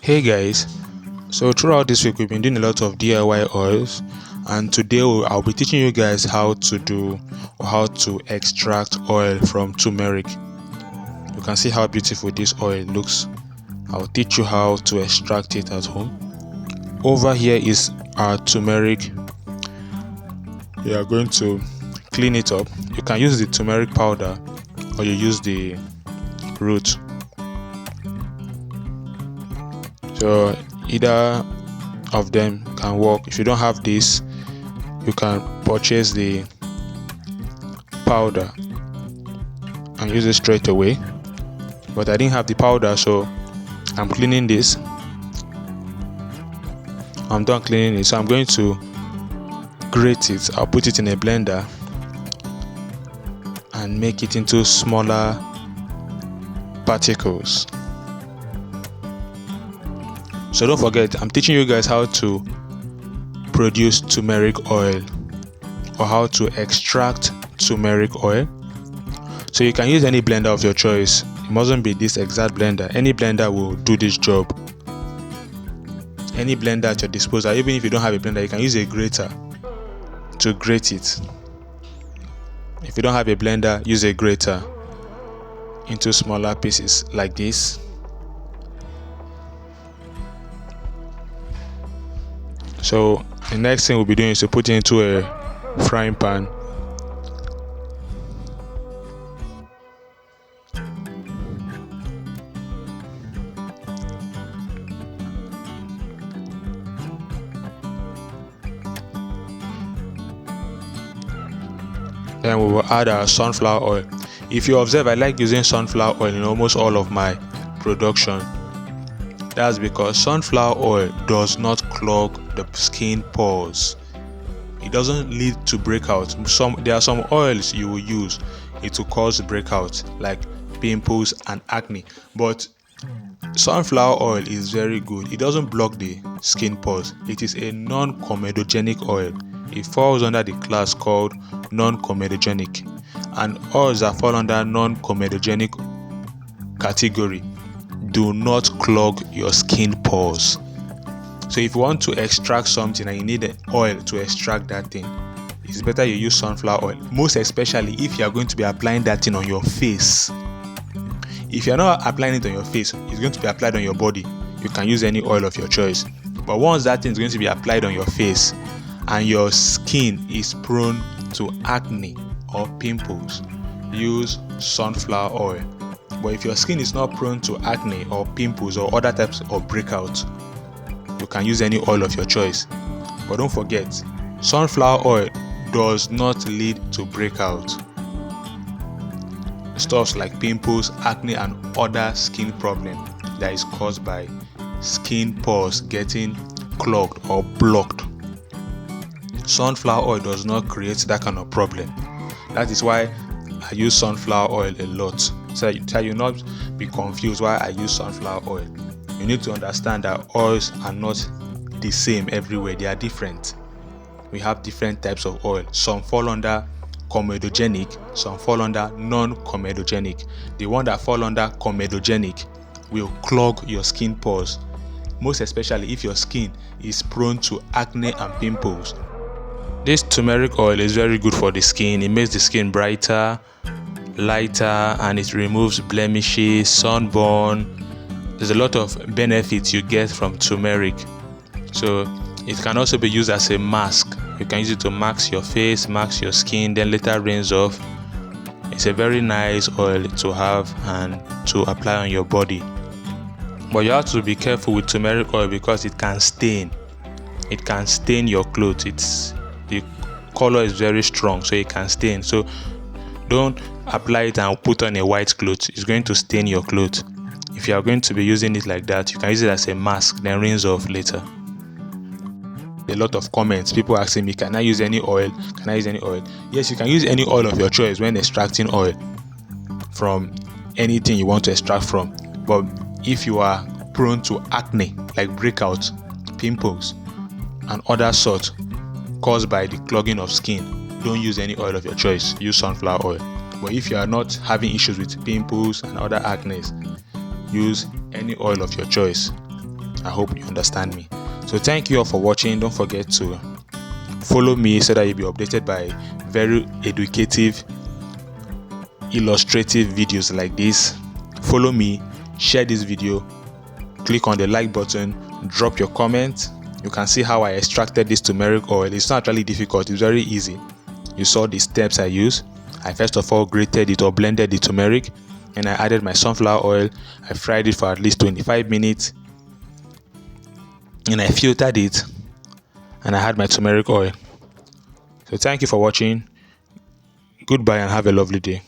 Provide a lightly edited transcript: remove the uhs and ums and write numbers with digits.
Hey guys, so throughout this week we've been doing a lot of DIY oils, and today I'll be teaching you guys how to extract oil from turmeric. You can see how beautiful this oil looks. I'll teach you how to extract it at home. Over here is our turmeric. We are going to clean it up. You can use the turmeric powder or you use the root. So either of them can work. If you don't have this, you can purchase the powder and use it straight away, but I didn't have the powder, so I'm cleaning this. I'm done cleaning it, so I'm going to grate it. I'll put it in a blender and make it into smaller particles. So don't forget, I'm teaching you guys how to produce turmeric oil or how to extract turmeric oil. So you can use any blender of your choice. It mustn't be this exact blender. Any blender will do this job. Any blender at your disposal. Even if you don't have a blender, you can use a grater to grate it. If you don't have a blender, use a grater into smaller pieces like this. So the next thing we'll be doing is to put it into a frying pan. Then we will add our sunflower oil. If you observe, I like using sunflower oil in almost all of my production. That's because sunflower oil does not clog the skin pores. It doesn't lead to breakout. There are some oils you will use, it will cause breakout like pimples and acne, but sunflower oil is very good. It doesn't block the skin pores. It is a non-comedogenic oil. It falls under the class called non-comedogenic, and oils that fall under non-comedogenic category do not clog your skin pores. So if you want to extract something and you need an oil to extract that thing, it's better you use sunflower oil, most especially if you are going to be applying that thing on your face. If you're not applying it on your face, it's going to be applied on your body. You can use any oil of your choice. But once that thing is going to be applied on your face and your skin is prone to acne or pimples, use sunflower oil. But if your skin is not prone to acne or pimples or other types of breakouts, you can use any oil of your choice. But don't forget, sunflower oil does not lead to breakout. Stuff like pimples, acne, and other skin problems that is caused by skin pores getting clogged or blocked. Sunflower oil does not create that kind of problem. That is why I use sunflower oil a lot. So you not be confused why I use sunflower oil. You need to understand that oils are not the same everywhere. They are different. We have different types of oil. Some fall under comedogenic, some fall under non-comedogenic. The one that fall under comedogenic will clog your skin pores, most especially if your skin is prone to acne and pimples. This turmeric oil is very good for the skin. It makes the skin brighter, lighter, and it removes blemishes, sunburn. There's a lot of benefits you get from turmeric. So it can also be used as a mask. You can use it to mask your face, mask your skin, then later rinse off. It's a very nice oil to have and to apply on your body. But you have to be careful with turmeric oil because it can stain. It can stain your clothes. The color is very strong, so it can stain. So don't apply it and put on a white cloth. It's going to stain your clothes. If you are going to be using it like that, you can use it as a mask, then rinse off later. A lot of comments, people asking me, can I use any oil? Can I use any oil? Yes, you can use any oil of your choice when extracting oil from anything you want to extract from. But if you are prone to acne, like breakouts, pimples, and other sorts caused by the clogging of skin, don't use any oil of your choice. Use sunflower oil. But if you are not having issues with pimples and other acne, use any oil of your choice. I hope you understand me. So thank you all for watching. Don't forget to follow me so that you'll be updated by very educative, illustrative videos like this. Follow me, share this video, click on the like button, drop your comment. You can see how I extracted this turmeric oil. It's not really difficult, it's very easy. You saw the steps I used. I first of all grated it or blended the turmeric, and I added my sunflower oil. I fried it for at least 25 minutes, and I filtered it, and I had my turmeric oil. So thank you for watching. Goodbye and have a lovely day.